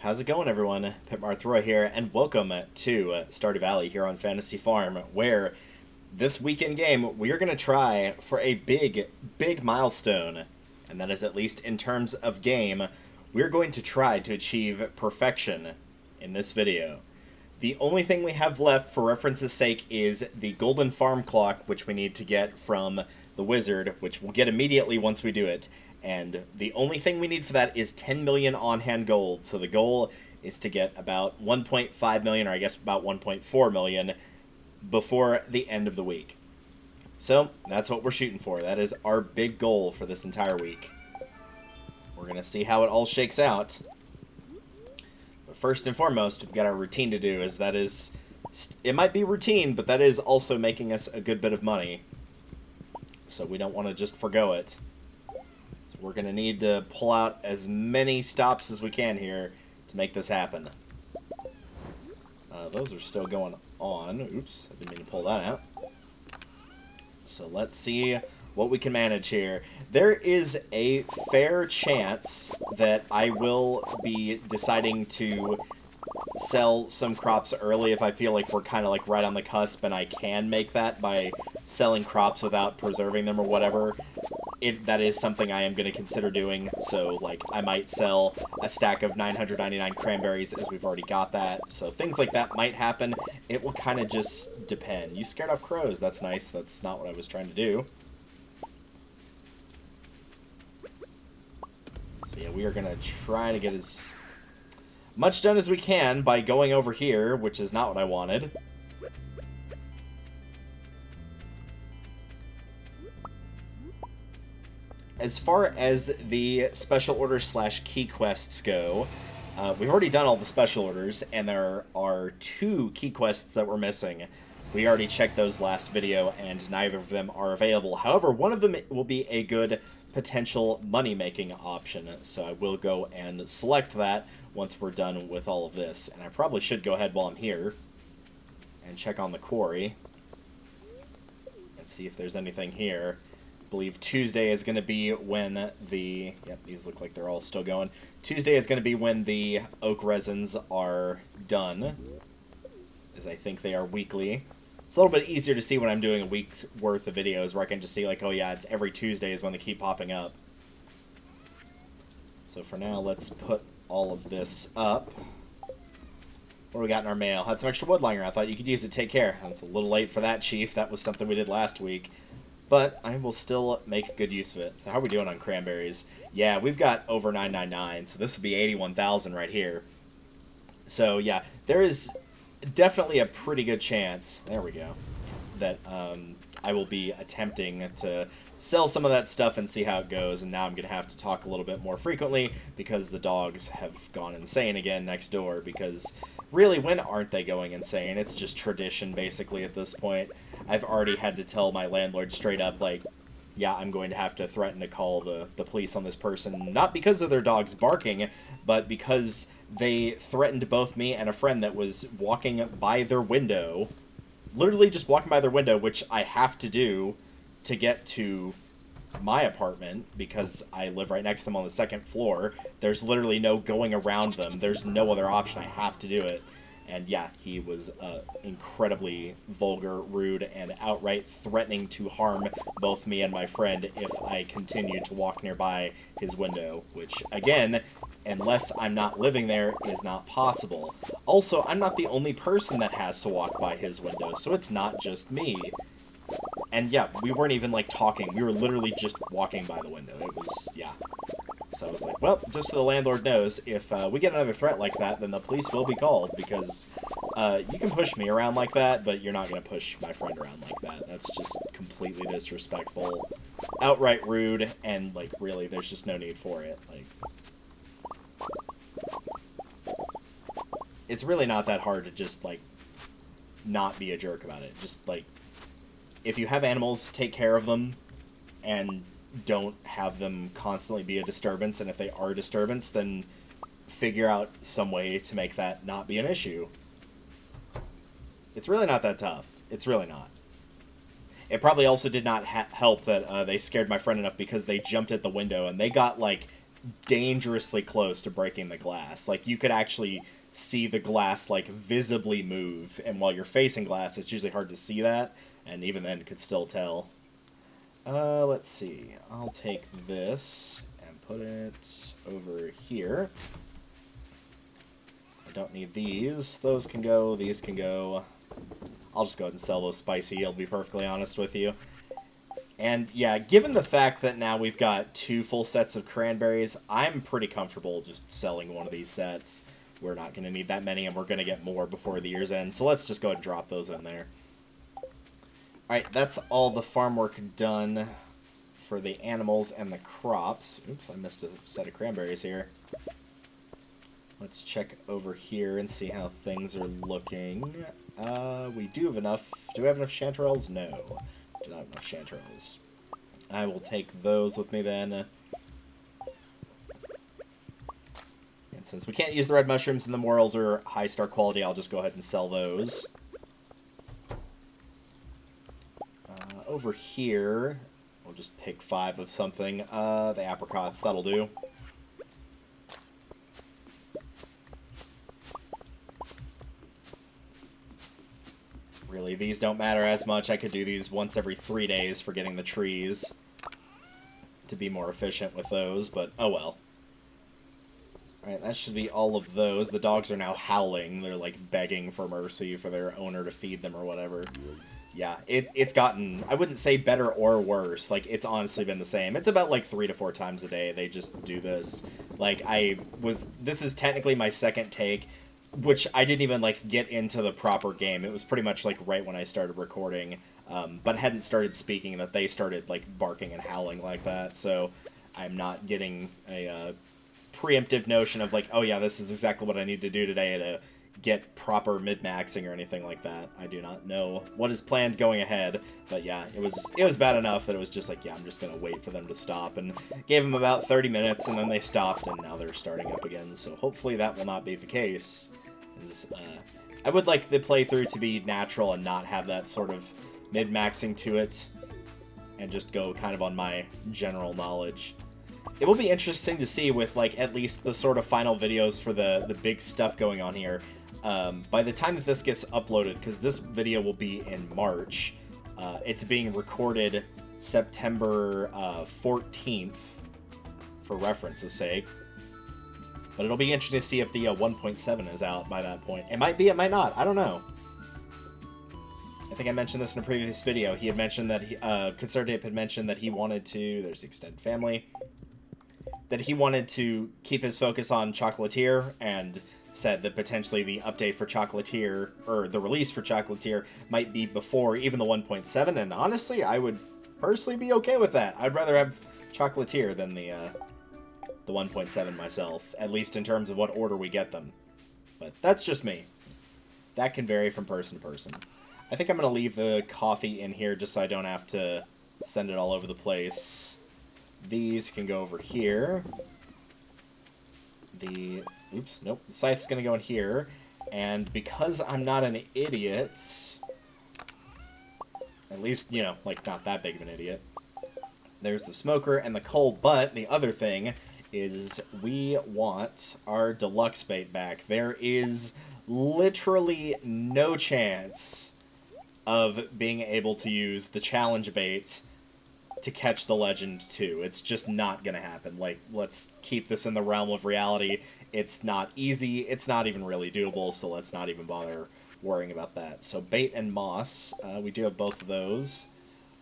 How's it going, everyone? Pitmarthroy here, and welcome to Stardew Valley here on Fantasy Farm, where this weekend game we are going to try for a big milestone, and that is, at least in terms of game, we're going to try to achieve perfection in this video. The only thing we have left, for reference's sake, is the golden farm clock, which we need to get from the wizard, which we'll get immediately once we do it. And the only thing we need for that is 10 million on-hand gold. So the goal is to get about 1.5 million, or I guess about 1.4 million, before the end of the week. So that's what we're shooting for. That is our big goal for this entire week. We're going to see how it all shakes out. But first and foremost, we've got our routine to do, as that is... It might be routine, but that is also making us a good bit of money. So we don't want to just forgo it. We're going to need to pull out as many stops as we can here to make this happen. Those are still going on. Oops, I didn't mean to pull that out. So let's see what we can manage here. There is a fair chance that I will be deciding to sell some crops early if I feel like we're kind of like right on the cusp and I can make that by selling crops without preserving them or whatever. That is something I am going to consider doing, so, like, I might sell a stack of 999 cranberries, as we've already got that, so things like that might happen. It will kind of just depend. You scared off crows. That's nice. That's not what I was trying to do. So, yeah, we are going to try to get as much done as we can by going over here, which is not what I wanted. As far as the special orders slash key quests go, we've already done all the special orders, and there are 2 key quests that we're missing. We already checked those last video, and neither of them are available. However, one of them will be a good potential money-making option, so I will go and select that once we're done with all of this. And I probably should go ahead while I'm here and check on the quarry and see if there's anything here. I believe Tuesday is going to be when the... Yep, these look like they're all still going. Tuesday is going to be when the oak resins are done, as I think they are weekly. It's a little bit easier to see when I'm doing a week's worth of videos, where I can just see, like, oh yeah, it's every Tuesday is when they keep popping up. So for now, let's put all of this up. What do we got in our mail? Had some extra wood lying around. I thought you could use it. Take care. It's a little late for that, Chief. That was something we did last week. But I will still make good use of it. So how are we doing on cranberries? Yeah, we've got over 999, so this would be 81,000 right here. So yeah, there is definitely a pretty good chance, there we go, that I will be attempting to sell some of that stuff and see how it goes. And now I'm going to have to talk a little bit more frequently because the dogs have gone insane again next door. Because really, when aren't they going insane? It's just tradition, basically, at this point. I've already had to tell my landlord straight up, like, yeah, I'm going to have to threaten to call the police on this person. Not because of their dogs barking, but because they threatened both me and a friend that was walking by their window. Literally just walking by their window, which I have to do to get to my apartment because I live right next to them on the 2nd floor. There's literally no going around them. There's no other option. I have to do it. And yeah, he was incredibly vulgar, rude, and outright threatening to harm both me and my friend if I continued to walk nearby his window, which, again, unless I'm not living there, is not possible. Also, I'm not the only person that has to walk by his window, so it's not just me. And yeah, we weren't even, like, talking. We were literally just walking by the window. It was, yeah. So I was like, well, just so the landlord knows, if we get another threat like that, then the police will be called, because you can push me around like that, but you're not going to push my friend around like that. That's just completely disrespectful, outright rude, and, like, really, there's just no need for it. Like, it's really not that hard to just, like, not be a jerk about it. Just, like, if you have animals, take care of them, and don't have them constantly be a disturbance, and if they are a disturbance, then figure out some way to make that not be an issue. It's really not that tough. It's really not. It probably also did not help that they scared my friend enough because they jumped at the window, and they got, like, dangerously close to breaking the glass. Like, you could actually see the glass, like, visibly move, and while you're facing glass, it's usually hard to see that, and even then could still tell. Let's see. I'll take this and put it over here. I don't need these. Those can go. These can go. I'll just go ahead and sell those spicy, I'll be perfectly honest with you. And, yeah, given the fact that now we've got 2 full sets of cranberries, I'm pretty comfortable just selling one of these sets. We're not going to need that many, and we're going to get more before the year's end, so let's just go ahead and drop those in there. Alright, that's all the farm work done for the animals and the crops. Oops, I missed a set of cranberries here. Let's check over here and see how things are looking. We do have enough. Do we have enough chanterelles? No. Do not have enough chanterelles. I will take those with me then. And since we can't use the red mushrooms and the morels are high star quality, I'll just go ahead and sell those. Over here, we'll just pick 5 of something. The apricots, that'll do. Really, these don't matter as much. I could do these once every 3 days for getting the trees to be more efficient with those, but oh well. Alright, that should be all of those. The dogs are now howling. They're, like, begging for mercy for their owner to feed them or whatever. Yeah, it's gotten, I wouldn't say better or worse. Like, it's honestly been the same. It's about, like, 3 to 4 times a day they just do this. Like, this is technically my second take, which I didn't even, like, get into the proper game. It was pretty much, like, right when I started recording, but hadn't started speaking that they started, like, barking and howling like that, so I'm not getting a preemptive notion of, like, oh yeah, this is exactly what I need to do today to get proper mid-maxing or anything like that. I do not know what is planned going ahead, but yeah, it was bad enough that it was just like, yeah, I'm just gonna wait for them to stop, and gave them about 30 minutes, and then they stopped, and now they're starting up again, so hopefully that will not be the case. I would like the playthrough to be natural and not have that sort of mid-maxing to it, and just go kind of on my general knowledge. It will be interesting to see with, like, at least the sort of final videos for the big stuff going on here. By the time that this gets uploaded, because this video will be in March, it's being recorded September 14th, for reference's sake. But it'll be interesting to see if the 1.7 is out by that point. It might be, it might not. I don't know. I think I mentioned this in a previous video. He had mentioned that, Conservative had mentioned that he wanted to, there's the extended family, that he wanted to keep his focus on Chocolatier, and said that potentially the update for Chocolatier, or the release for Chocolatier, might be before even the 1.7, and honestly, I would personally be okay with that. I'd rather have Chocolatier than the 1.7 myself, at least in terms of what order we get them. But that's just me. That can vary from person to person. I think I'm going to leave the coffee in here just so I don't have to send it all over the place. These can go over here. Oops, nope. The scythe's going to go in here. And because I'm not an idiot, at least, you know, like, not that big of an idiot, there's the smoker and the coal, but the other thing is we want our deluxe bait back. There is literally no chance of being able to use the challenge bait to catch the Legend 2. It's just not going to happen. Like, let's keep this in the realm of reality. It's not easy. It's not even really doable, so let's not even bother worrying about that. So bait and moss, we do have both of those.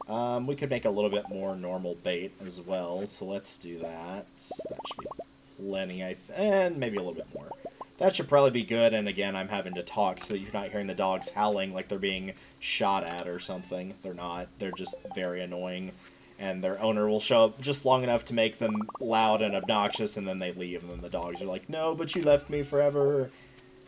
We could make a little bit more normal bait as well, so let's do that. That should be plenty, and maybe a little bit more. That should probably be good, and again, I'm having to talk so that you're not hearing the dogs howling like they're being shot at or something. They're not. They're just very annoying, and their owner will show up just long enough to make them loud and obnoxious, and then they leave, and then the dogs are like, no, but you left me forever.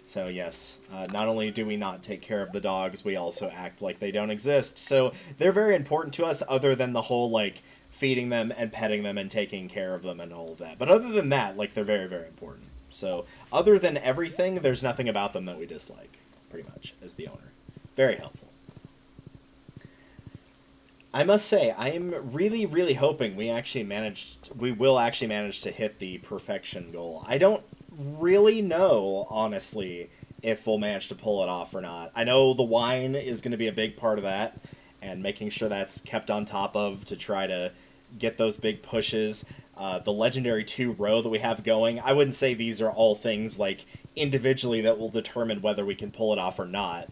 So yes, not only do we not take care of the dogs, we also act like they don't exist. So they're very important to us, other than the whole, like, feeding them and petting them and taking care of them and all of that. But other than that, like, they're very, very important. So other than everything, there's nothing about them that we dislike, pretty much, as the owner. Very helpful. I must say, I am really, really hoping we will actually manage to hit the perfection goal. I don't really know, honestly, if we'll manage to pull it off or not. I know the wine is going to be a big part of that, and making sure that's kept on top of to try to get those big pushes. The Legendary 2 row that we have going, I wouldn't say these are all things, like, individually that will determine whether we can pull it off or not.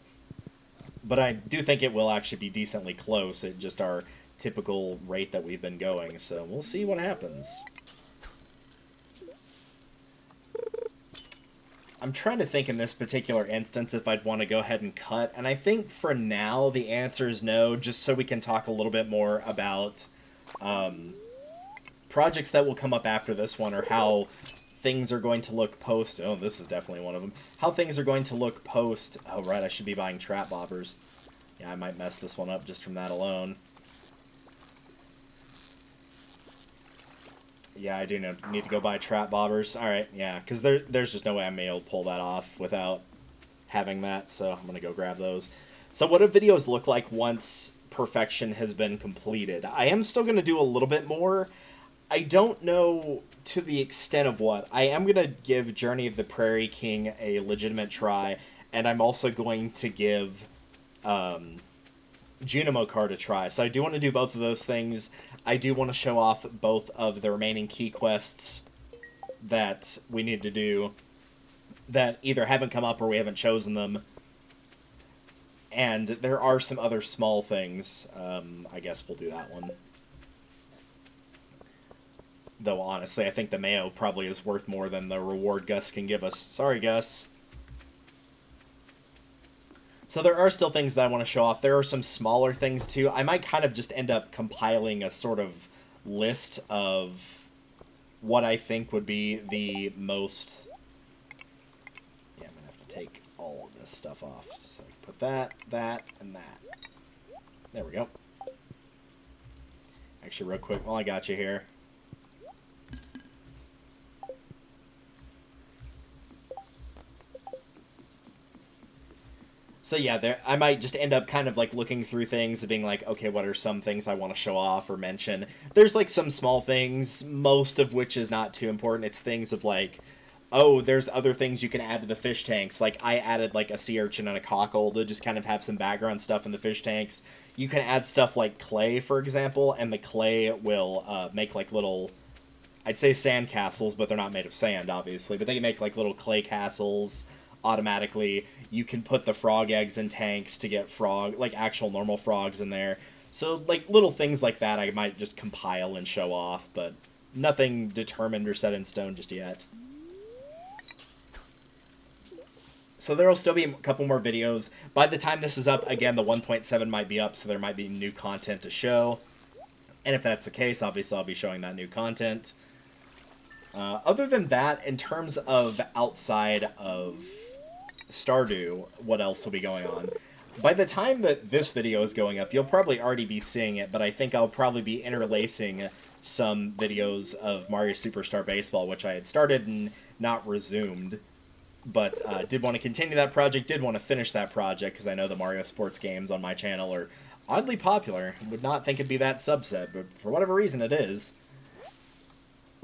But I do think it will actually be decently close at just our typical rate that we've been going, so we'll see what happens. I'm trying to think in this particular instance if I'd want to go ahead and cut, and I think for now the answer is no, just so we can talk a little bit more about projects that will come up after this one, or how things are going to look post... Oh, this is definitely one of them. How things are going to look post... Oh, right, I should be buying trap bobbers. Yeah, I might mess this one up just from that alone. Yeah, I do need to go buy trap bobbers. Alright, yeah, because there's just no way I'm able to pull that off without having that, so I'm going to go grab those. So what do videos look like once perfection has been completed? I am still going to do a little bit more. I don't know to the extent of what. I am going to give Journey of the Prairie King a legitimate try, and I'm also going to give Junimo Card a try. So I do want to do both of those things. I do want to show off both of the remaining key quests that we need to do that either haven't come up or we haven't chosen them. And there are some other small things. I guess we'll do that one. Though, honestly, I think the mayo probably is worth more than the reward Gus can give us. Sorry, Gus. So there are still things that I want to show off. There are some smaller things, too. I might kind of just end up compiling a sort of list of what I think would be the most... Yeah, I'm going to have to take all of this stuff off. So I can put that, and that. There we go. Actually, real quick, while I got you here... So yeah, I might just end up kind of like looking through things and being like, okay, what are some things I want to show off or mention? There's like some small things, most of which is not too important. It's things of like, oh, there's other things you can add to the fish tanks. Like I added like a sea urchin and a cockle to just kind of have some background stuff in the fish tanks. You can add stuff like clay, for example, and the clay will make like little, I'd say sand castles, but they're not made of sand, obviously. But they can make like little clay castles automatically. You can put the frog eggs in tanks to get actual normal frogs in there. So, like, little things like that I might just compile and show off, but nothing determined or set in stone just yet. So there will still be a couple more videos. By the time this is up, again, the 1.7 might be up, so there might be new content to show. And if that's the case, obviously I'll be showing that new content. Other than that, in terms of outside of Stardew, what else will be going on? By the time that this video is going up, you'll probably already be seeing it, but I think I'll probably be interlacing some videos of Mario Superstar Baseball, which I had started and not resumed. But did want to continue that project, did want to finish that project, because I know the Mario sports games on my channel are oddly popular. Would not think it'd be that subset, but for whatever reason it is.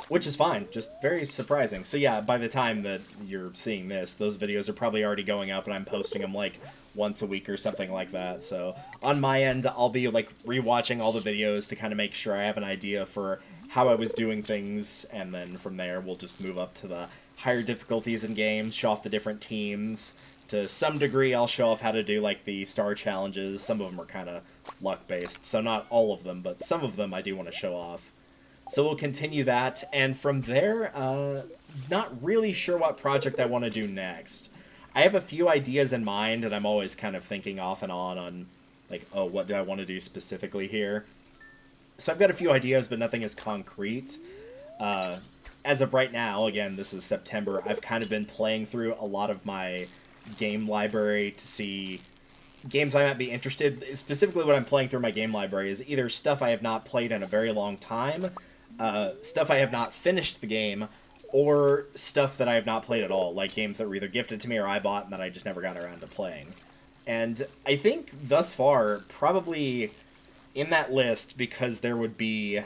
Which is fine, just very surprising. So yeah, by the time that you're seeing this, those videos are probably already going up, and I'm posting them like once a week or something like that. So on my end, I'll be like rewatching all the videos to kind of make sure I have an idea for how I was doing things, and then from there we'll just move up to the higher difficulties in games, show off the different teams. To some degree, I'll show off how to do like the star challenges. Some of them are kind of luck-based, so not all of them, but some of them I do want to show off. So we'll continue that, and from there, not really sure what project I want to do next. I have a few ideas in mind, and I'm always kind of thinking off and on, like, oh, what do I want to do specifically here? So I've got a few ideas, but nothing is concrete. As of right now, again, this is September, I've kind of been playing through a lot of my game library to see games I might be interested in. Specifically what I'm playing through my game library is either stuff I have not played in a very long time, stuff I have not finished the game, or stuff that I have not played at all, like games that were either gifted to me or I bought and that I just never got around to playing. And I think, thus far, probably in that list, because there would be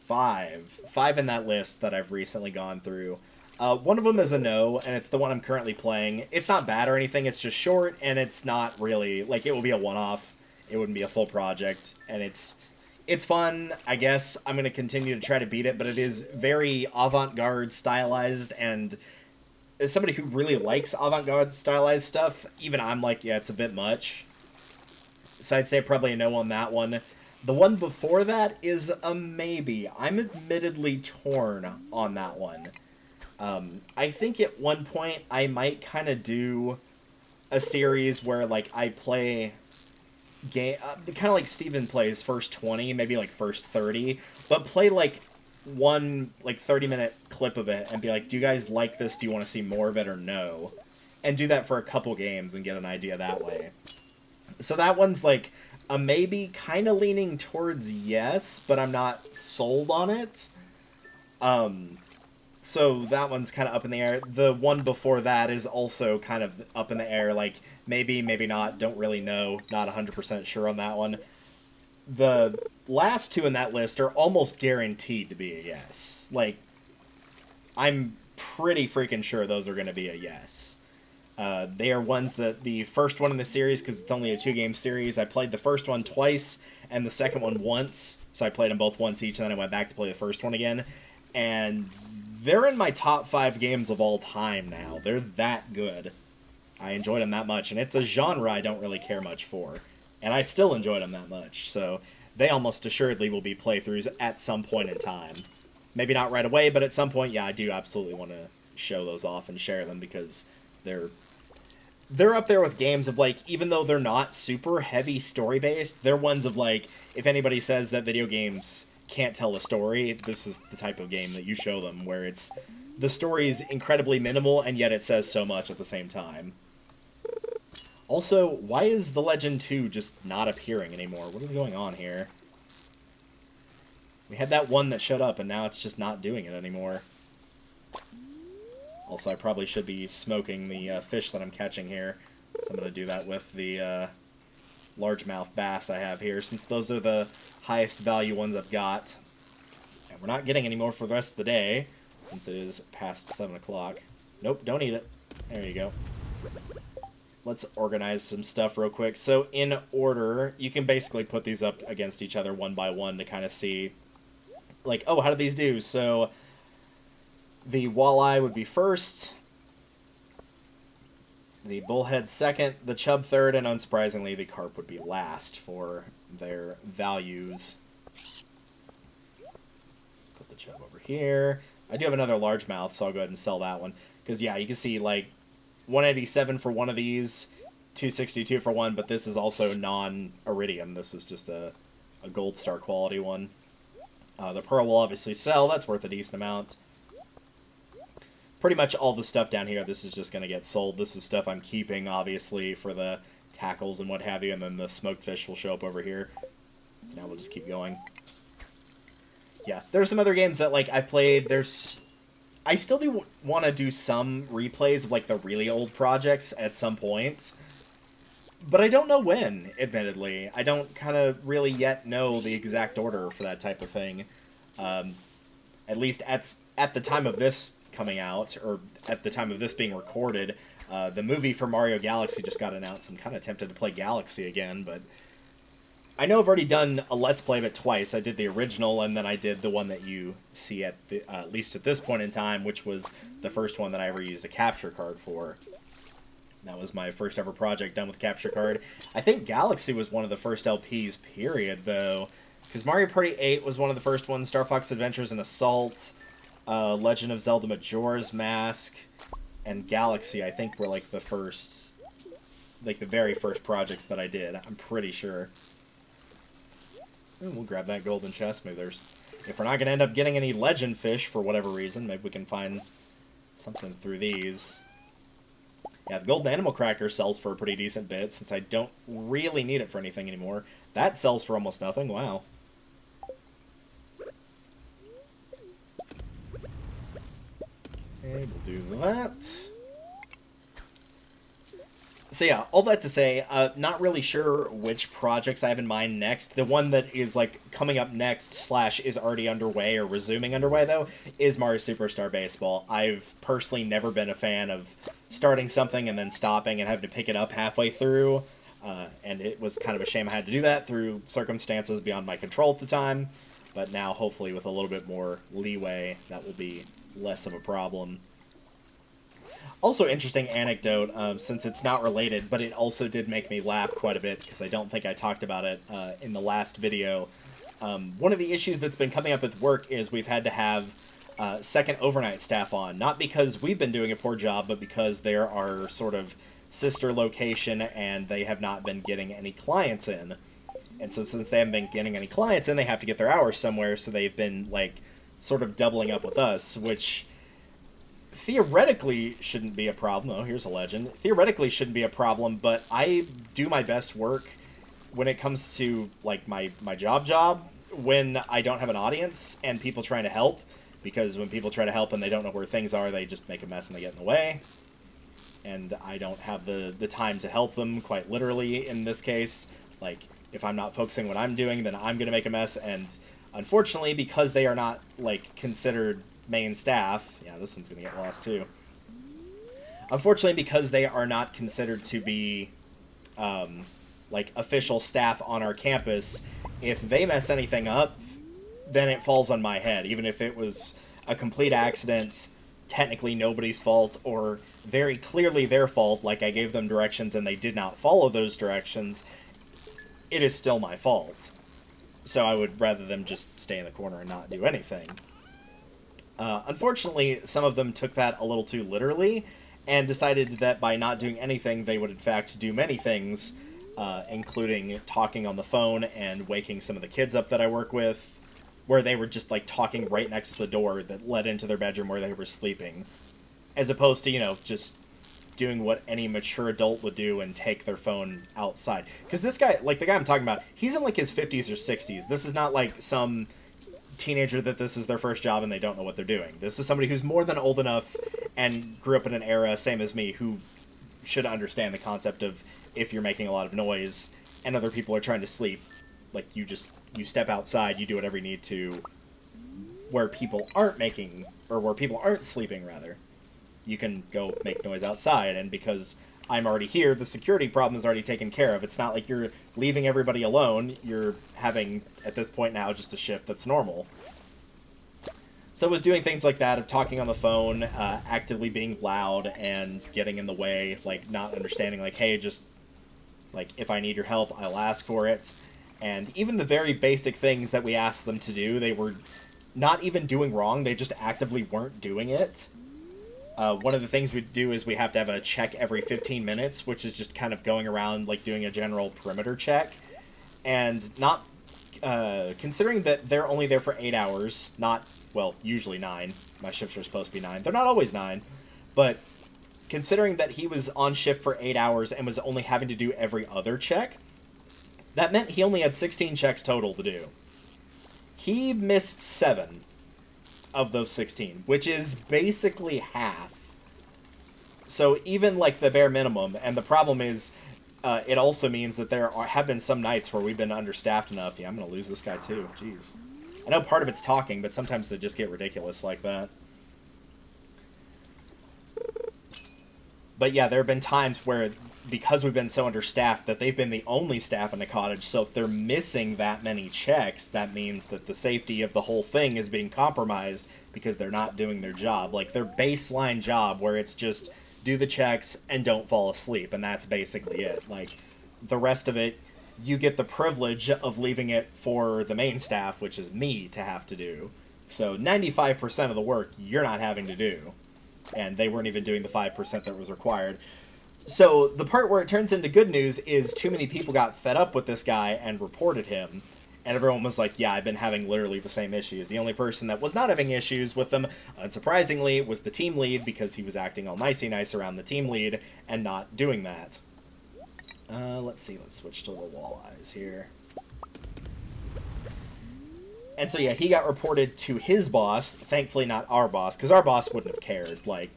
five in that list that I've recently gone through. One of them is a no, and it's the one I'm currently playing. It's not bad or anything, it's just short, and it's not really, like, it will be a one-off. It wouldn't be a full project, and it's fun, I guess. I'm going to continue to try to beat it, but it is very avant-garde stylized, and as somebody who really likes avant-garde stylized stuff, even I'm like, yeah, it's a bit much. So I'd say probably a no on that one. The one before that is a maybe. I'm admittedly torn on that one. I think at one point I might kind of do a series where, like, I play game, kind of like Steven plays first 20, maybe like first 30, but play like one like 30-minute clip of it and be like, do you guys like this? Do you want to see more of it or no? And do that for a couple games and get an idea that way. So that one's like a maybe, kind of leaning towards yes, but I'm not sold on it. So that one's kind of up in the air. The one before that is also kind of up in the air, like maybe, maybe not, don't really know, not 100% sure on that one. The last two in that list are almost guaranteed to be a yes. Like, I'm pretty freaking sure those are going to be a yes. They are ones that the first one in the series, because it's only a 2-game series, I played the first one twice and the second one once. So I played them both once each, and then I went back to play the first one again. And they're in my top 5 games of all time now. They're that good. I enjoyed them that much, and it's a genre I don't really care much for. And I still enjoyed them that much, so they almost assuredly will be playthroughs at some point in time. Maybe not right away, but at some point, yeah, I do absolutely want to show those off and share them, because they're up there with games of, like, even though they're not super heavy story-based, they're ones of, like, if anybody says that video games can't tell a story, this is the type of game that you show them, where it's the story's incredibly minimal, and yet it says so much at the same time. Also, why is The Legend 2 just not appearing anymore? What is going on here? We had that one that showed up, and now it's just not doing it anymore. Also, I probably should be smoking the fish that I'm catching here. So I'm going to do that with the largemouth bass I have here, since those are the highest value ones I've got. And we're not getting any more for the rest of the day, since it is past 7 o'clock. Nope, don't eat it. There you go. Let's organize some stuff real quick. So in order, you can basically put these up against each other one by one to kind of see, like, oh, how do these do? So the walleye would be first, the bullhead second, the chub third, and unsurprisingly, the carp would be last for their values. Put the chub over here. I do have another largemouth, so I'll go ahead and sell that one. Because, yeah, you can see, like, 187 for one of these, 262 for one, but this is also non-iridium. This is just a gold star quality one. The pearl will obviously sell. That's worth a decent amount. Pretty much all the stuff down here, this is just going to get sold. This is stuff I'm keeping, obviously, for the tackles and what have you, and then the smoked fish will show up over here. So now we'll just keep going. Yeah, there's some other games that, like, I played. I still do want to do some replays of, like, the really old projects at some point. But I don't know when, admittedly. I don't kind of really yet know the exact order for that type of thing. At least at the time of this coming out, or at the time of this being recorded, the movie for Mario Galaxy just got announced. I'm kind of tempted to play Galaxy again, but I know I've already done a Let's Play of it twice. I did the original, and then I did the one that you see at least at this point in time, which was the first one that I ever used a capture card for. That was my first ever project done with capture card. I think Galaxy was one of the first LPs, period, though. Because Mario Party 8 was one of the first ones, Star Fox Adventures and Assault, Legend of Zelda Majora's Mask, and Galaxy, I think, were, like, the first, like, the very first projects that I did. I'm pretty sure. And we'll grab that golden chest. Maybe there's... If we're not going to end up getting any legend fish for whatever reason, maybe we can find something through these. Yeah, the golden animal cracker sells for a pretty decent bit, since I don't really need it for anything anymore. That sells for almost nothing. Wow. Okay, we'll do that. So yeah, all that to say, not really sure which projects I have in mind next. The one that is like coming up next slash is already underway or resuming underway though is Mario Superstar Baseball. I've personally never been a fan of starting something and then stopping and having to pick it up halfway through. And it was kind of a shame I had to do that through circumstances beyond my control at the time. But now, hopefully, with a little bit more leeway, that will be less of a problem. Also, interesting anecdote, since it's not related, but it also did make me laugh quite a bit, because I don't think I talked about it in the last video. One of the issues that's been coming up with work is we've had to have second overnight staff on. Not because we've been doing a poor job, but because they're our sort of sister location, and they have not been getting any clients in. And so since they haven't been getting any clients in, they have to get their hours somewhere, so they've been, like, sort of doubling up with us, which theoretically shouldn't be a problem. Oh, here's a legend. Theoretically shouldn't be a problem, but I do my best work when it comes to, like, my job when I don't have an audience and people trying to help, because when people try to help and they don't know where things are, they just make a mess and they get in the way. And I don't have the time to help them, quite literally, in this case. Like, if I'm not focusing on what I'm doing, then I'm going to make a mess, and unfortunately, because they are not, like, considered main staff... Yeah, this one's going to get lost, too. Unfortunately, because they are not considered to be, like, official staff on our campus, if they mess anything up, then it falls on my head. Even if it was a complete accident, technically nobody's fault, or very clearly their fault, like I gave them directions and they did not follow those directions, it is still my fault. So I would rather them just stay in the corner and not do anything. Unfortunately, some of them took that a little too literally, and decided that by not doing anything, they would in fact do many things, including talking on the phone and waking some of the kids up that I work with, where they were just, like, talking right next to the door that led into their bedroom where they were sleeping, as opposed to, you know, just doing what any mature adult would do and take their phone outside. Because this guy, like, the guy I'm talking about, he's in, like, his 50s or 60s. This is not, like, some teenager that this is their first job and they don't know what they're doing. This is somebody who's more than old enough and grew up in an era, same as me, who should understand the concept of if you're making a lot of noise and other people are trying to sleep, like, you step outside, you do whatever you need to where people aren't making, or where people aren't sleeping, rather. You can go make noise outside, and because I'm already here, the security problem is already taken care of. It's not like you're leaving everybody alone. You're having, at this point now, just a shift that's normal. So I was doing things like that, of talking on the phone, actively being loud and getting in the way, like, not understanding, like, hey, just, like, if I need your help, I'll ask for it. And even the very basic things that we asked them to do, they were not even doing wrong, they just actively weren't doing it. One of the things we do is we have to have a check every 15 minutes, which is just kind of going around, like, doing a general perimeter check. And not, considering that they're only there for 8 hours, not, well, usually 9. My shifts are supposed to be 9. They're not always 9. But considering that he was on shift for 8 hours and was only having to do every other check, that meant he only had 16 checks total to do. He missed 7 of those 16, which is basically half. So even, like, the bare minimum, and the problem is, it also means that there have been some nights where we've been understaffed enough. Yeah, I'm going to lose this guy too. Jeez. I know part of it's talking, but sometimes they just get ridiculous like that. But yeah, there have been times where, because we've been so understaffed, that they've been the only staff in the cottage, so if they're missing that many checks, that means that the safety of the whole thing is being compromised because they're not doing their job. Like, their baseline job, where it's just do the checks and don't fall asleep, and that's basically it. Like, the rest of it, you get the privilege of leaving it for the main staff, which is me, to have to do. So 95% of the work you're not having to do. And they weren't even doing the 5% that was required. So the part where it turns into good news is too many people got fed up with this guy and reported him. And everyone was like, yeah, I've been having literally the same issues. The only person that was not having issues with them, unsurprisingly, was the team lead, because he was acting all nicey nice around the team lead and not doing that. Let's see, let's switch to the walleyes here. And so, yeah, he got reported to his boss, thankfully not our boss, because our boss wouldn't have cared. Like,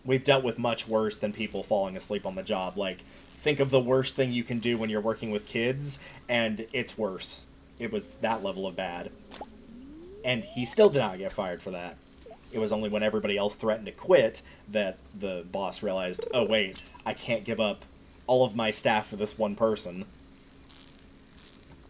we've dealt with much worse than people falling asleep on the job. Like, think of the worst thing you can do when you're working with kids, and it's worse. It was that level of bad. And he still did not get fired for that. It was only when everybody else threatened to quit that the boss realized, oh wait, I can't give up all of my staff for this one person.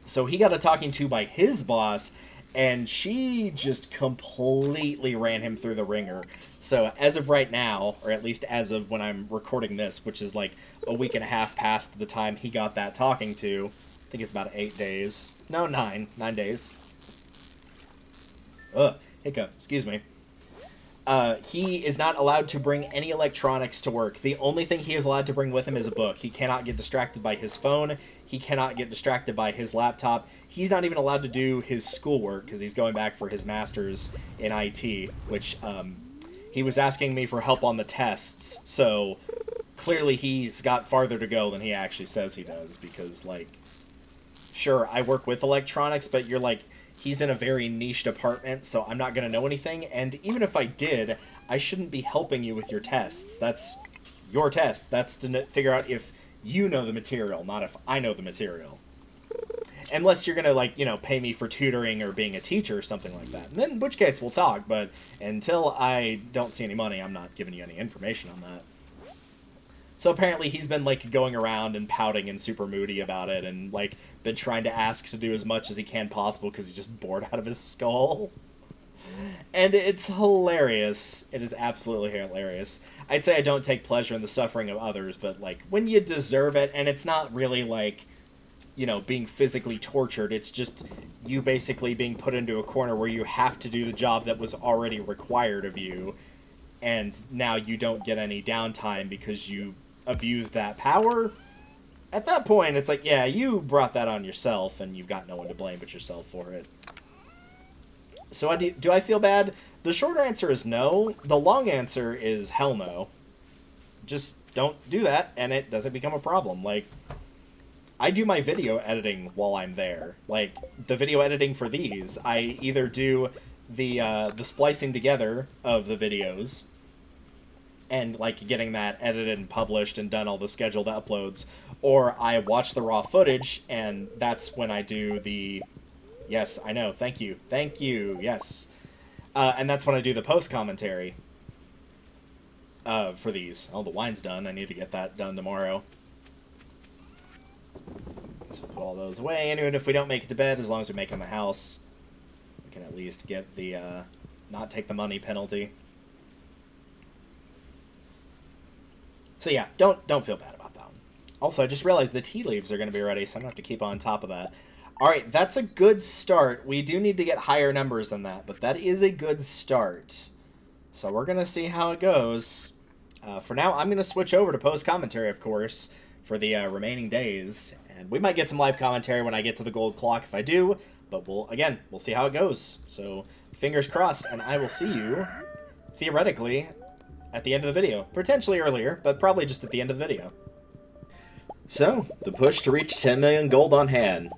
So he got a talking to by his boss, and she just completely ran him through the ringer. So as of right now, or at least as of when I'm recording this, which is like a week and a half past the time he got that talking to, I think it's about 8 days. No, 9 days. Ugh, hiccup, excuse me. He is not allowed to bring any electronics to work. The only thing he is allowed to bring with him is a book. He cannot get distracted by his phone. He cannot get distracted by his laptop. He's not even allowed to do his schoolwork because he's going back for his master's in IT, which he was asking me for help on the tests. So clearly he's got farther to go than he actually says he does because, like, sure, I work with electronics, but you're like, he's in a very niche department, so I'm not going to know anything, and even if I did, I shouldn't be helping you with your tests. That's your test. That's to figure out if you know the material, not if I know the material. Unless you're going to, like, you know, pay me for tutoring or being a teacher or something like that. And then, in which case, we'll talk, but until I don't see any money, I'm not giving you any information on that. So apparently he's been, like, going around and pouting and super moody about it and, like, been trying to ask to do as much as he can possible because he's just bored out of his skull. And it's hilarious. It is absolutely hilarious. I'd say I don't take pleasure in the suffering of others, but, like, when you deserve it, and it's not really, like, you know, being physically tortured, it's just you basically being put into a corner where you have to do the job that was already required of you, and now you don't get any downtime because you abuse that power. At that point, it's like, yeah, you brought that on yourself, and you've got no one to blame but yourself for it. So do I feel bad? The short answer is no. The long answer is hell no. Just don't do that, and it doesn't become a problem. Like, I do my video editing while I'm there. Like, the video editing for these, I either do the splicing together of the videos, and, like, getting that edited and published and done all the scheduled uploads, or I watch the raw footage, and that's when I do the... Yes, I know, thank you, yes. And that's when I do the post-commentary for these. Oh, the wine's done. I need to get that done tomorrow. So put all those away, and even if we don't make it to bed, as long as we make it in the house, we can at least get the, not take the money penalty. So yeah, don't feel bad about that one. Also, I just realized the tea leaves are going to be ready, so I'm going to have to keep on top of that. Alright, that's a good start. We do need to get higher numbers than that, but that is a good start. So we're going to see how it goes. For now, I'm going to switch over to post-commentary, of course, for the remaining days. And we might get some live commentary when I get to the gold clock if I do, but we'll see how it goes. So, fingers crossed, and I will see you, theoretically, at the end of the video. Potentially earlier, but probably just at the end of the video. So, the push to reach 10 million gold on hand.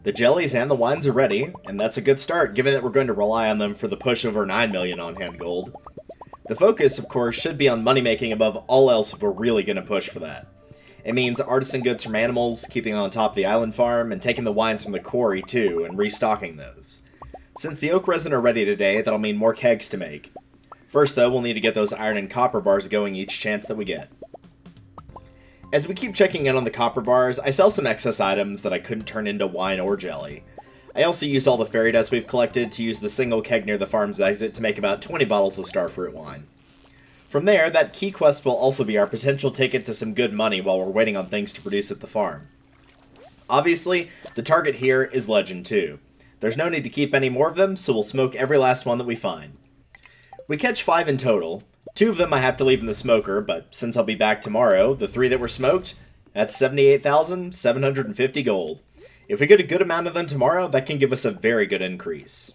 The jellies and the wines are ready, and that's a good start, given that we're going to rely on them for the push over 9 million on hand gold. The focus, of course, should be on money making above all else if we're really going to push for that. It means artisan goods from animals, keeping on top of the island farm, and taking the wines from the quarry too, and restocking those. Since the oak resin are ready today, that'll mean more kegs to make. First, though, we'll need to get those iron and copper bars going each chance that we get. As we keep checking in on the copper bars, I sell some excess items that I couldn't turn into wine or jelly. I also use all the fairy dust we've collected to use the single keg near the farm's exit to make about 20 bottles of starfruit wine. From there, that key quest will also be our potential ticket to some good money while we're waiting on things to produce at the farm. Obviously, the target here is Legend 2. There's no need to keep any more of them, so we'll smoke every last one that we find. We catch 5 in total. 2 of them I have to leave in the smoker, but since I'll be back tomorrow, the 3 that were smoked, that's 78,750 gold. If we get a good amount of them tomorrow, that can give us a very good increase.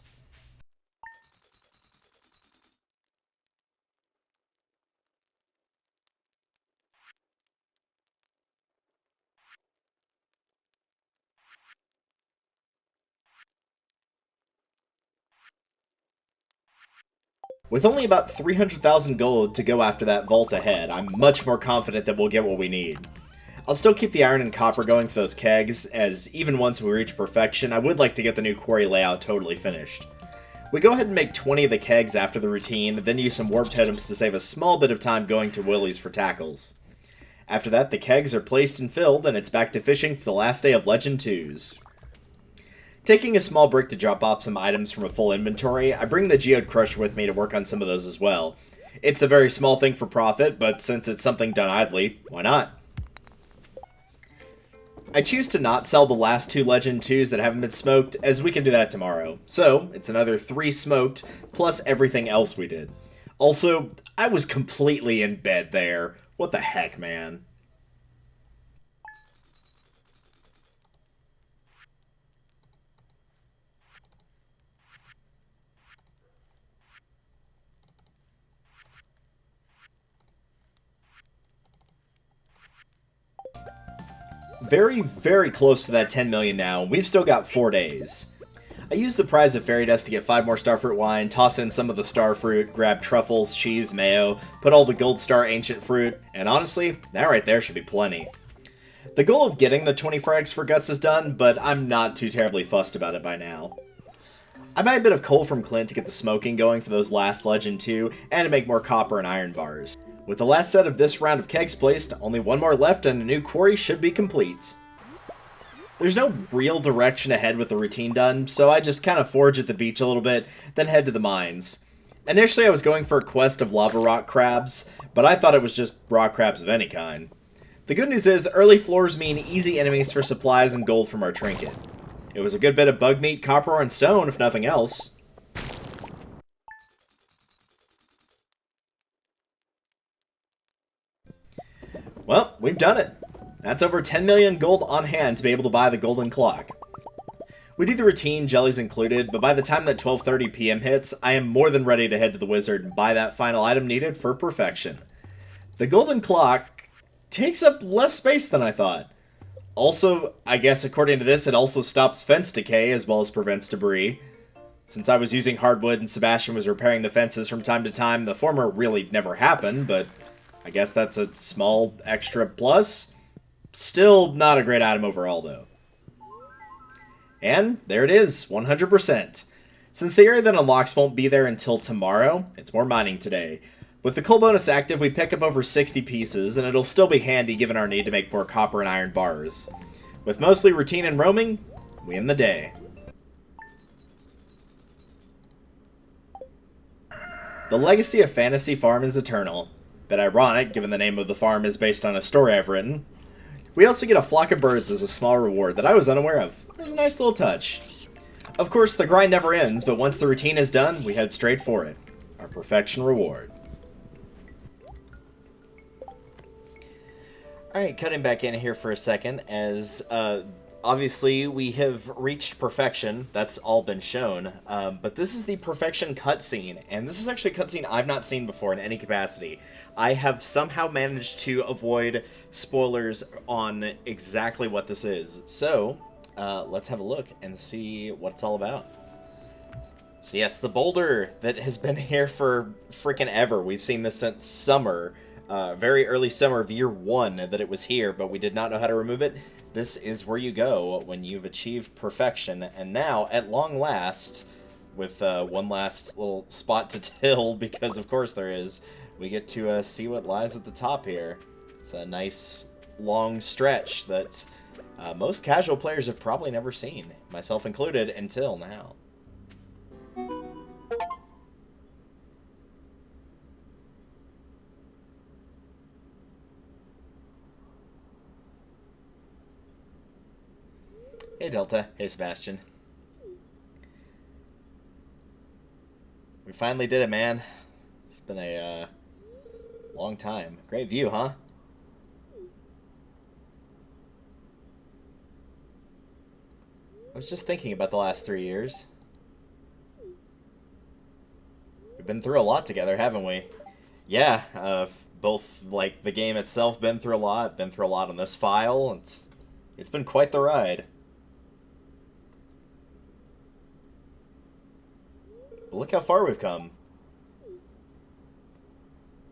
With only about 300,000 gold to go after that vault ahead, I'm much more confident that we'll get what we need. I'll still keep the iron and copper going for those kegs, as even once we reach perfection, I would like to get the new quarry layout totally finished. We go ahead and make 20 of the kegs after the routine, then use some warp totems to save a small bit of time going to Willie's for tackles. After that, the kegs are placed and filled, and it's back to fishing for the last day of Legend 2s. Taking a small break to drop off some items from a full inventory, I bring the Geode Crusher with me to work on some of those as well. It's a very small thing for profit, but since it's something done idly, why not? I choose to not sell the last 2 Legend 2s that haven't been smoked, as we can do that tomorrow. So, it's another 3 smoked, plus everything else we did. Also, I was completely in bed there. What the heck, man? Very, very close to that 10 million now, and we've still got 4 days. I used the prize of fairy dust to get 5 more starfruit wine, toss in some of the starfruit, grab truffles, cheese, mayo, put all the gold star ancient fruit, and honestly, that right there should be plenty. The goal of getting the 20 frags for guts is done, but I'm not too terribly fussed about it by now. I buy a bit of coal from Clint to get the smoking going for those last Legend 2, and to make more copper and iron bars. With the last set of this round of kegs placed, only 1 more left and a new quarry should be complete. There's no real direction ahead with the routine done, so I just kind of forage at the beach a little bit, then head to the mines. Initially I was going for a quest of lava rock crabs, but I thought it was just rock crabs of any kind. The good news is, early floors mean easy enemies for supplies and gold from our trinket. It was a good bit of bug meat, copper, and stone, if nothing else. Well, we've done it. That's over 10 million gold on hand to be able to buy the golden clock. We do the routine, jellies included, but by the time that 12:30 PM hits, I am more than ready to head to the wizard and buy that final item needed for perfection. The golden clock takes up less space than I thought. Also, I guess according to this, it also stops fence decay as well as prevents debris. Since I was using hardwood and Sebastian was repairing the fences from time to time, the former really never happened, but I guess that's a small extra plus. Still not a great item overall, though. And there it is, 100%. Since the area that unlocks won't be there until tomorrow, it's more mining today. With the coal bonus active, we pick up over 60 pieces, and it'll still be handy given our need to make more copper and iron bars. With mostly routine and roaming, we end the day. The legacy of Fantasy Farm is eternal. Bit ironic, given the name of the farm is based on a story I've written. We also get a flock of birds as a small reward that I was unaware of. It was a nice little touch. Of course, the grind never ends, but once the routine is done, we head straight for it. Our perfection reward. Alright, cutting back in here for a second, as obviously we have reached perfection. That's all been shown. But this is the perfection cutscene, and this is actually a cutscene I've not seen before in any capacity. I have somehow managed to avoid spoilers on exactly what this is. So, let's have a look and see what it's all about. So yes, the boulder that has been here for freaking ever. We've seen this since summer. Very early summer of year 1 that it was here, but we did not know how to remove it. This is where you go when you've achieved perfection. And now, at long last, with one last little spot to till, because of course there is, we get to see what lies at the top here. It's a nice long stretch that most casual players have probably never seen, myself included, until now. Hey Delta, hey Sebastian. We finally did it, man. It's been a long time. Great view, huh? I was just thinking about the last 3 years. We've been through a lot together, haven't we? Yeah, both, like, the game itself been through a lot on this file. It's been quite the ride. But look how far we've come.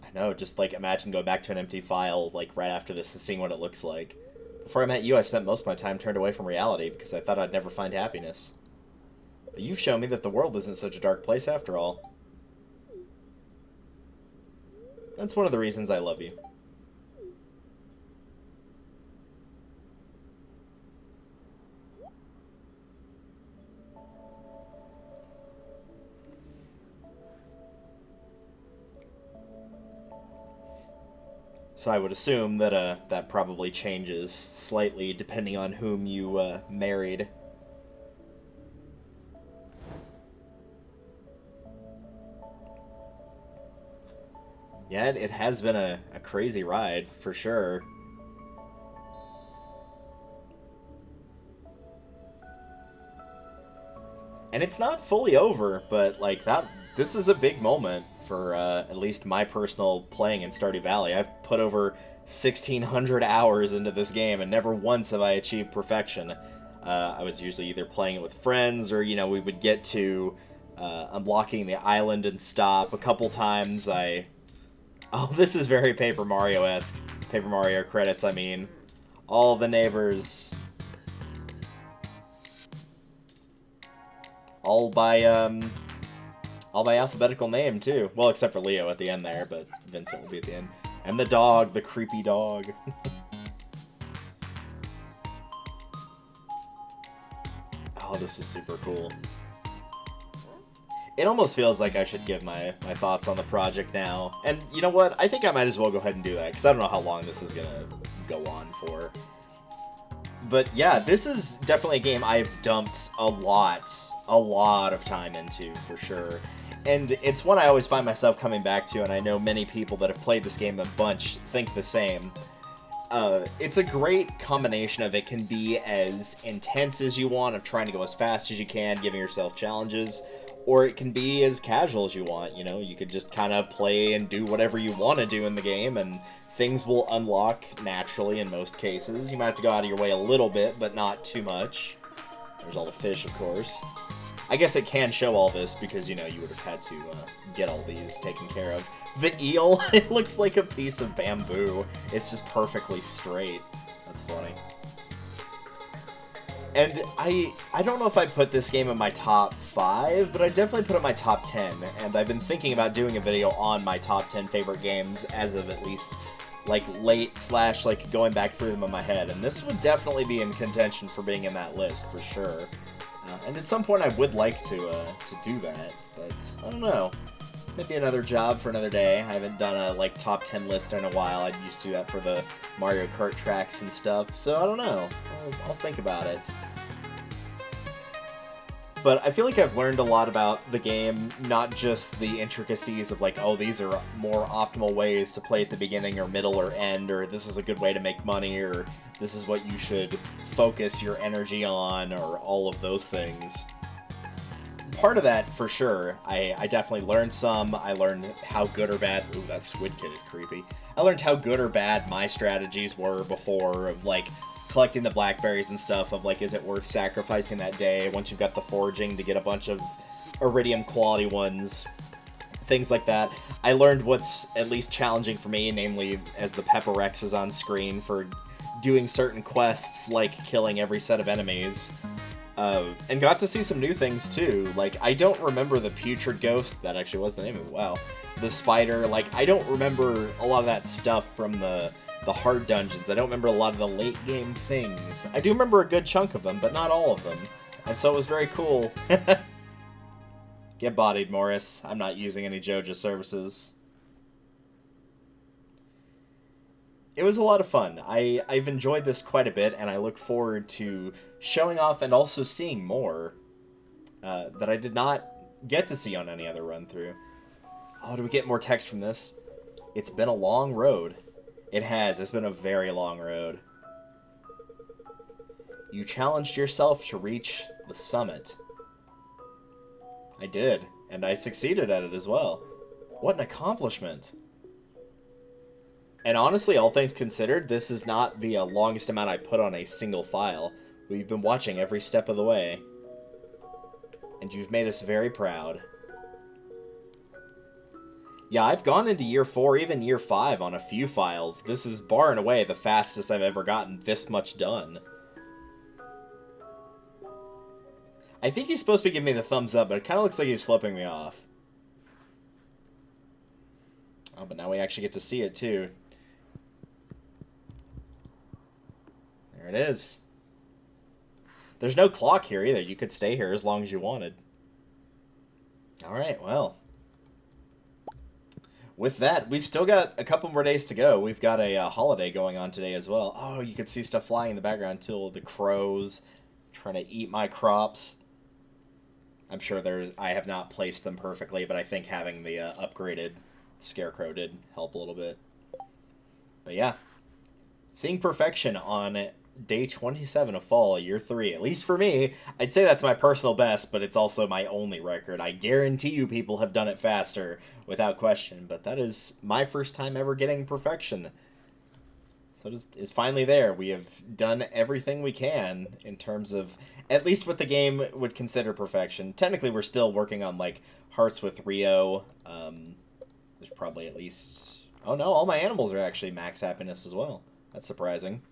I No, just, like, imagine going back to an empty file, like, right after this and seeing what it looks like. Before I met you, I spent most of my time turned away from reality because I thought I'd never find happiness. But you've shown me that the world isn't such a dark place after all. That's one of the reasons I love you. So I would assume that that probably changes slightly depending on whom you married. Yeah, it has been a crazy ride, for sure. And it's not fully over, but, like, this is a big moment for at least my personal playing in Stardew Valley. I've put over 1,600 hours into this game, and never once have I achieved perfection. I was usually either playing it with friends, or, you know, we would get to unlocking the island and stop. A couple times Oh, this is very Paper Mario-esque. Paper Mario credits, I mean. All the neighbors. All by alphabetical name, too. Well, except for Leo at the end there, but Vincent will be at the end. And the dog, the creepy dog. Oh, this is super cool. It almost feels like I should give my thoughts on the project now. And you know what? I think I might as well go ahead and do that, because I don't know how long this is going to go on for. But yeah, this is definitely a game I've dumped a lot of time into, for sure. And it's one I always find myself coming back to, and I know many people that have played this game a bunch think the same. It's a great combination of it can be as intense as you want, of trying to go as fast as you can, giving yourself challenges, or it can be as casual as you want. You know, you could just kind of play and do whatever you want to do in the game, and things will unlock naturally in most cases. You might have to go out of your way a little bit, but not too much. There's all the fish, of course. I guess it can show all this because, you know, you would have had to get all these taken care of. The eel, it looks like a piece of bamboo. It's just perfectly straight. That's funny. And I don't know if I put this game in my top 5, but I definitely put it in my top 10. And I've been thinking about doing a video on my top 10 favorite games as of at least, like, late / like, going back through them in my head. And this would definitely be in contention for being in that list, for sure. And at some point I would like to do that, but I don't know. Maybe another job for another day. I haven't done a, like, top 10 list in a while. I used to do that for the Mario Kart tracks and stuff, so I don't know. I'll think about it. But I feel like I've learned a lot about the game, not just the intricacies of, like, oh, these are more optimal ways to play at the beginning or middle or end, or this is a good way to make money, or this is what you should focus your energy on, or all of those things. Part of that, for sure, I definitely learned some. I learned how good or bad... Ooh, that squid kid is creepy. I learned how good or bad my strategies were before, of, like, collecting the blackberries and stuff, of, like, is it worth sacrificing that day once you've got the foraging to get a bunch of iridium quality ones, things like that. I learned what's at least challenging for me, namely as the Pepper X is on screen, for doing certain quests, like killing every set of enemies. And got to see some new things, too. Like, I don't remember the Putrid Ghost. That actually was the name of it, wow. The spider. Like, I don't remember a lot of that stuff from the hard dungeons. I don't remember a lot of the late game things. I do remember a good chunk of them, but not all of them. And so it was very cool. Get bodied, Morris. I'm not using any Joja services. It was a lot of fun. I've enjoyed this quite a bit, and I look forward to showing off and also seeing more that I did not get to see on any other run-through. Oh, do we get more text from this? It's been a long road. It has. It's been a very long road. You challenged yourself to reach the summit. I did, and I succeeded at it as well. What an accomplishment. And honestly, all things considered, this is not the longest amount I put on a single file. We've been watching every step of the way. And you've made us very proud. Yeah, I've gone into year 4, even year 5 on a few files. This is bar and away the fastest I've ever gotten this much done. I think he's supposed to be giving me the thumbs up, but it kind of looks like he's flipping me off. Oh, but now we actually get to see it, too. There it is. There's no clock here, either. You could stay here as long as you wanted. Alright, well. With that, we've still got a couple more days to go. We've got a holiday going on today as well. Oh, you can see stuff flying in the background, too. The crows trying to eat my crops. I'm sure I have not placed them perfectly, but I think having the upgraded scarecrow did help a little bit. But yeah, seeing perfection on day 27 of fall, year 3, at least for me. I'd say that's my personal best, but it's also my only record. I guarantee you people have done it faster, without question, but that is my first time ever getting perfection. So it's finally there. We have done everything we can in terms of, at least what the game would consider perfection. Technically, we're still working on, like, Hearts with Rio. There's probably at least... Oh no, all my animals are actually max happiness as well. That's surprising.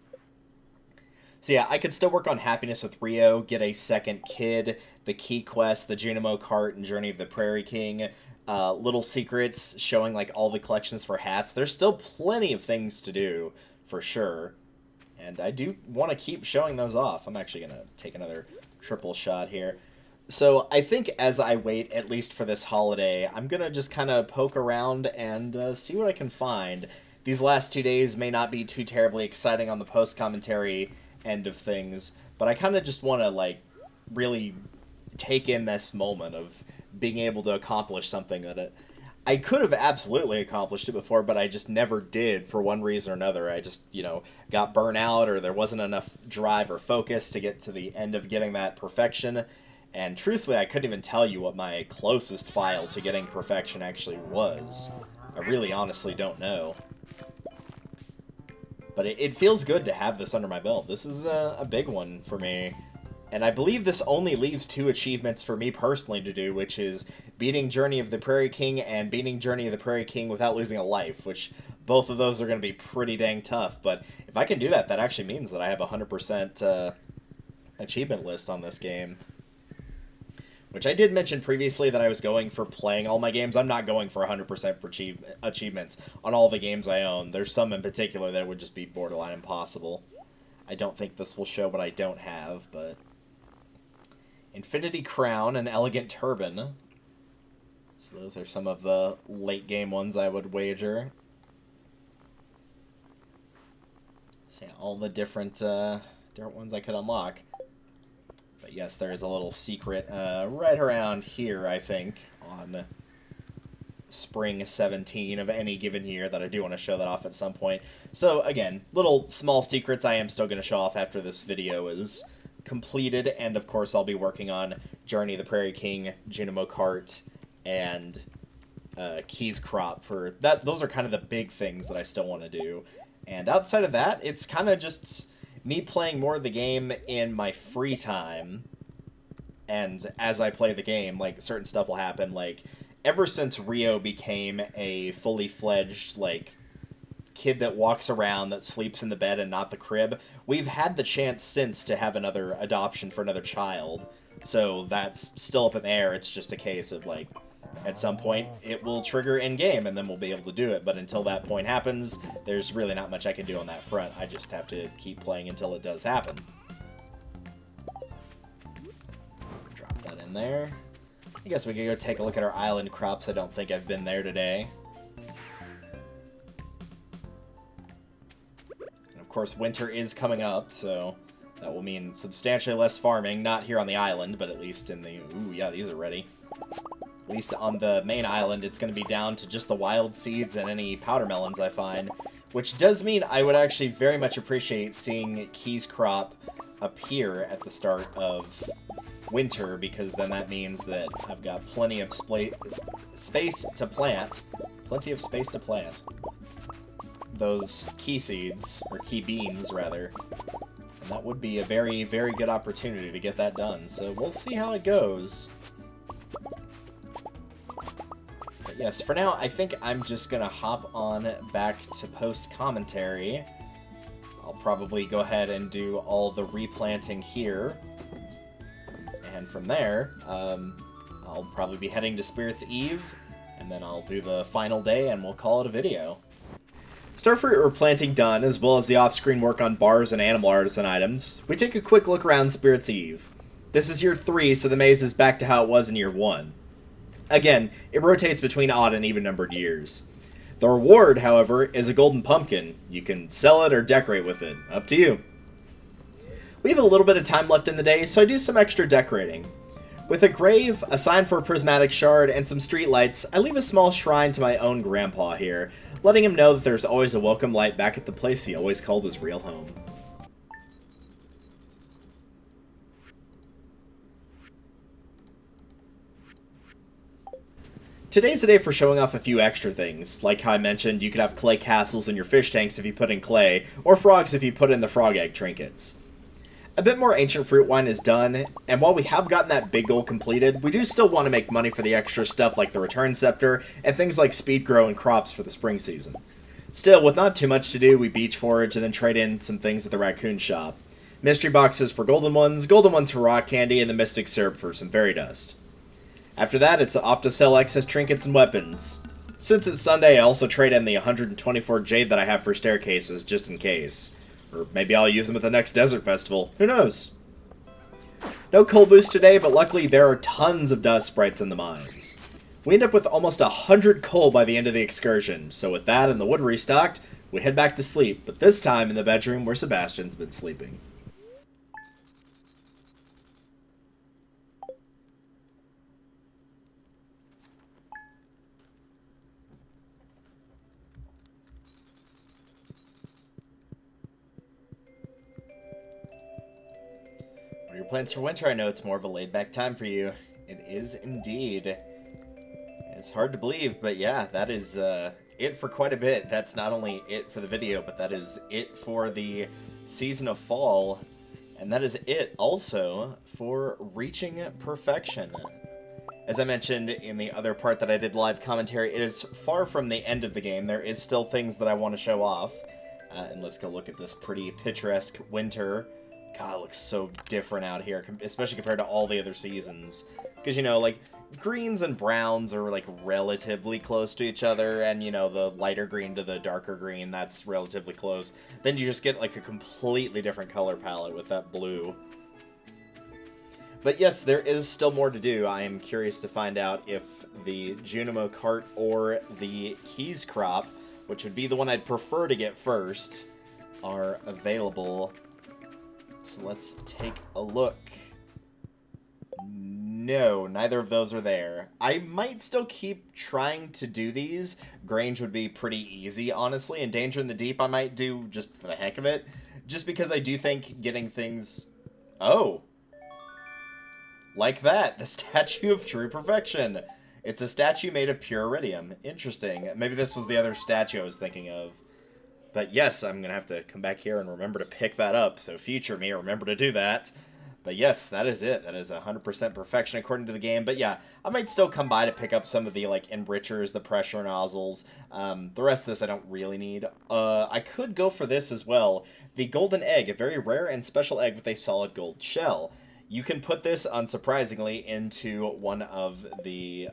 So yeah, I could still work on Happiness with Rio, get a second kid, the Key Quest, the Junimo Cart, and Journey of the Prairie King, little secrets showing like all the collections for hats. There's still plenty of things to do, for sure. And I do want to keep showing those off. I'm actually going to take another triple shot here. So I think as I wait, at least for this holiday, I'm going to just kind of poke around and see what I can find. These last 2 days may not be too terribly exciting on the post-commentary end of things, but I kind of just want to, like, really take in this moment of being able to accomplish something that I could have absolutely accomplished it before, but I just never did for one reason or another. I just, you know, got burnt out, or there wasn't enough drive or focus to get to the end of getting that perfection. And truthfully, I couldn't even tell you what my closest file to getting perfection actually was. I really honestly don't know. But it feels good to have this under my belt. This is a big one for me. And I believe this only leaves 2 achievements for me personally to do, which is beating Journey of the Prairie King and beating Journey of the Prairie King without losing a life, which both of those are going to be pretty dang tough. But if I can do that, that actually means that I have a 100% achievement list on this game. Which I did mention previously that I was going for playing all my games. I'm not going for 100% for achievements on all the games I own. There's some in particular that would just be borderline impossible. I don't think this will show what I don't have, but... Infinity Crown and Elegant Turban. So those are some of the late game ones I would wager. So yeah, all the different ones I could unlock. But yes, there is a little secret right around here, I think, on spring 17 of any given year that I do want to show that off at some point. So again, little small secrets I am still going to show off after this video is completed, and of course I'll be working on Journey of the Prairie King, Junimo Cart, and Keys Crop for that. Those are kind of the big things that I still want to do. And outside of that, it's kind of just me playing more of the game in my free time, and as I play the game, like, certain stuff will happen. Like, ever since Rio became a fully fledged, like, kid that walks around, that sleeps in the bed and not the crib, we've had the chance since to have another adoption for another child. So that's still up in the air. It's just a case of, like, at some point it will trigger in-game and then we'll be able to do it. But until that point happens, there's really not much I can do on that front. I just have to keep playing until it does happen. Drop that in there. I guess we could go take a look at our island crops. I don't think I've been there today. And of course, winter is coming up, so that will mean substantially less farming. Not here on the island, but at least in the... Ooh, yeah, these are ready. At least on the main island, it's going to be down to just the wild seeds and any powder melons I find. Which does mean I would actually very much appreciate seeing Keys Crop appear at the start of winter, because then that means that I've got plenty of space to plant. Plenty of space to plant those key seeds, or key beans, rather. And that would be a very, very good opportunity to get that done. So we'll see how it goes. But yes, for now, I think I'm just going to hop on back to post-commentary. I'll probably go ahead and do all the replanting here. And from there, I'll probably be heading to Spirit's Eve, and then I'll do the final day, and we'll call it a video. Starfruit replanting done, as well as the off-screen work on bars and animal artisan items, we take a quick look around Spirit's Eve. This is year 3, so the maze is back to how it was in year 1. Again, it rotates between odd and even-numbered years. The reward, however, is a golden pumpkin. You can sell it or decorate with it. Up to you. We have a little bit of time left in the day, so I do some extra decorating. With a grave, a sign for a prismatic shard, and some streetlights, I leave a small shrine to my own grandpa here, letting him know that there's always a welcome light back at the place he always called his real home. Today's the day for showing off a few extra things. Like how I mentioned, you could have clay castles in your fish tanks if you put in clay, or frogs if you put in the frog egg trinkets. A bit more ancient fruit wine is done, and while we have gotten that big goal completed, we do still want to make money for the extra stuff like the return scepter, and things like speed grow and crops for the spring season. Still, with not too much to do, we beach forage and then trade in some things at the raccoon shop. Mystery boxes for golden ones for rock candy, and the mystic syrup for some fairy dust. After that, it's off to sell excess trinkets and weapons. Since it's Sunday, I also trade in the 124 jade that I have for staircases, just in case. Or maybe I'll use them at the next desert festival. Who knows? No coal boost today, but luckily there are tons of dust sprites in the mines. We end up with almost 100 coal by the end of the excursion, so with that and the wood restocked, we head back to sleep, but this time in the bedroom where Sebastian's been sleeping. What are your plans for winter? I know it's more of a laid-back time for you. It is indeed. It's hard to believe, but yeah, that is it for quite a bit. That's not only it for the video, but that is it for the season of fall. And that is it also for reaching perfection. As I mentioned in the other part that I did live commentary, it is far from the end of the game. There is still things that I want to show off. And let's go look at this pretty picturesque winter. God, it looks so different out here, especially compared to all the other seasons. Because, you know, like, greens and browns are, like, relatively close to each other, and, you know, the lighter green to the darker green, that's relatively close. Then you just get, like, a completely different color palette with that blue. But yes, there is still more to do. I am curious to find out if the Junimo cart or the Keys crop, which would be the one I'd prefer to get first, are available. So let's take a look. No, neither of those are there. I might still keep trying to do these. Grange would be pretty easy, honestly, and Danger in the Deep I might do just for the heck of it. Just because I do think getting things... Oh! Like that, the Statue of True Perfection. It's a statue made of pure iridium. Interesting. Maybe this was the other statue I was thinking of. But yes, I'm going to have to come back here and remember to pick that up. So future me, remember to do that. But yes, that is it. That is 100% perfection according to the game. But yeah, I might still come by to pick up some of the like enrichers, the pressure nozzles. The rest of this I don't really need. I could go for this as well. The golden egg, a very rare and special egg with a solid gold shell. You can put this, unsurprisingly, into one of the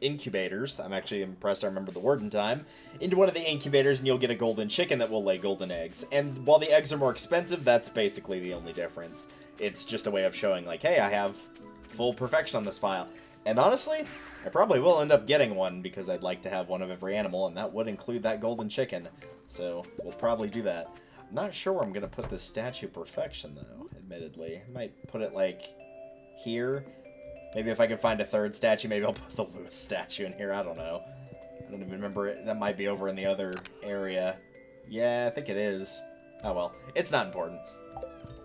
incubators. I'm actually impressed I remembered the word in time. Into one of the incubators, and you'll get a golden chicken that will lay golden eggs. And while the eggs are more expensive, that's basically the only difference. It's just a way of showing, like, hey, I have full perfection on this file. And honestly, I probably will end up getting one, because I'd like to have one of every animal, and that would include that golden chicken. So, we'll probably do that. I'm not sure where I'm going to put this Statue of Perfection, though, admittedly. I might put it, like, here. Maybe if I can find a third statue, maybe I'll put the Lewis statue in here. I don't know. I don't even remember it. That might be over in the other area. Yeah, I think it is. Oh, well. It's not important.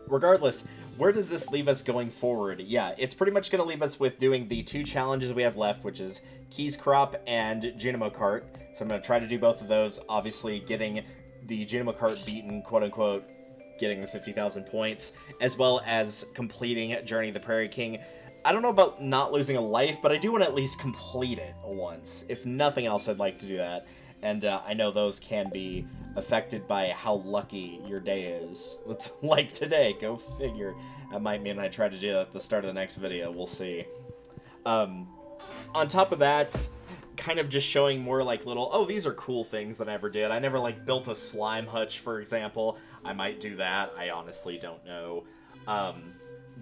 Regardless, where does this leave us going forward? Yeah, it's pretty much going to leave us with doing the two challenges we have left, which is Keys Crop and Junimo Cart. So I'm going to try to do both of those. Obviously, getting the Junimo Cart beaten, quote-unquote, getting the 50,000 points, as well as completing Journey of the Prairie King. I don't know about not losing a life, but I do want to at least complete it once. If nothing else, I'd like to do that. And I know those can be affected by how lucky your day is. Like today, go figure. That might mean I try to do that at the start of the next video. We'll see. On top of that, kind of just showing more like little, oh, these are cool things that I ever did. I never like built a slime hutch, for example. I might do that. I honestly don't know.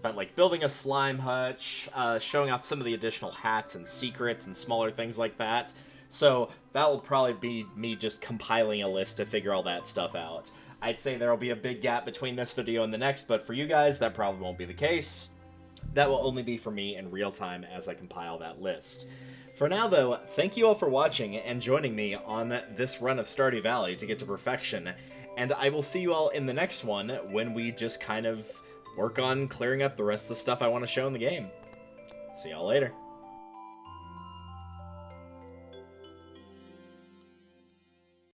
But like building a slime hutch, showing off some of the additional hats and secrets and smaller things like that. So that will probably be me just compiling a list to figure all that stuff out. I'd say there will be a big gap between this video and the next, but for you guys, that probably won't be the case. That will only be for me in real time as I compile that list. For now, though, thank you all for watching and joining me on this run of Stardew Valley to get to perfection, and I will see you all in the next one when we just kind of work on clearing up the rest of the stuff I want to show in the game. See y'all later.